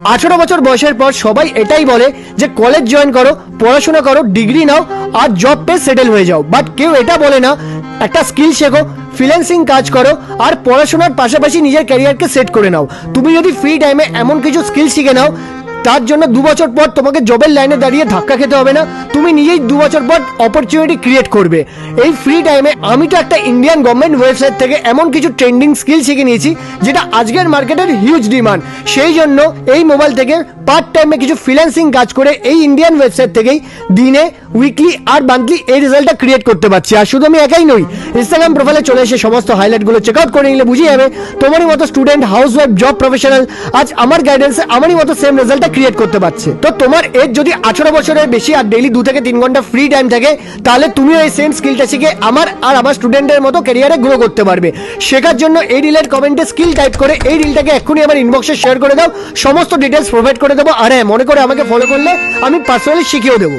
18 বছর বয়সের পর সবাই এটাই বলে যে কলেজ জয়েন করো, পড়াশোনা করো, ডিগ্রি নাও আর জব পেয়ে সেটেল হয়ে যাও। বাট কেউ এটা বলে না একটা স্কিল শেখো, ফ্রিল্যান্সিং কাজ করো আর পড়াশোনার পাশাপাশি নিজের ক্যারিয়ারকে সেট করে নাও। তুমি যদি ফ্রি টাইমে এমন কিছু স্কিল শিখে নাও তার জন্য 2 বছর পর তোমাকে জবের লাইনে দাঁড়িয়ে ধাক্কা খেতে হবে না, তুমি নিজেই 2 বছর পর অপরচুনিটি ক্রিয়েট করবে। এই ফ্রি টাইমে আমি তো একটা ইন্ডিয়ান গভর্নমেন্ট ওয়েবসাইট থেকে এমন কিছু ট্রেন্ডিং স্কিল শিখে নিয়েছি যেটা আজকের মার্কেটের হিউজ ডিমান্ড। সেই জন্য এই মোবাইল থেকে পার্ট টাইমে কিছু ফ্রিল্যান্সিং কাজ করে এই ইন্ডিয়ান ওয়েবসাইট থেকেই দিনে, উইকলি আর মান্থলি এই রেজাল্টটা ক্রিয়েট করতে পারছি। আর শুধু আমি একাই নই, ইনস্টাগ্রাম প্রোফাইলে চলে এসে সমস্ত হাইলাইটগুলো চেক আউট করে নিলে বুঝিয়ে যাবে তোমারই মতো student, house wife, job professional আজ আমার গাইডেন্সে আমারই মতো সেম রেজাল্টটা ক্রিয়েট করতে পারছে। তো তোমার এজ যদি 18 বছরের বেশি আর ডেইলি 2 থেকে 3 ঘন্টা ফ্রি টাইম থাকে তাহলে তুমিও এই সেম স্কিলটা শিখে আমার আর আমার স্টুডেন্টের মতো ক্যারিয়ারে গ্রো করতে পারবে। শেখার জন্য এই রিলের কমেন্টে স্কিল টাইপ করে এই রিলটাকে এক্ষুনি আমার ইনবক্সে শেয়ার করে দাও, সমস্ত ডিটেলস প্রোভাইড করে দেবো। আর হ্যাঁ, মনে করে আমাকে ফলো করলে আমি পার্সোনালি শিখিয়েও দেবো।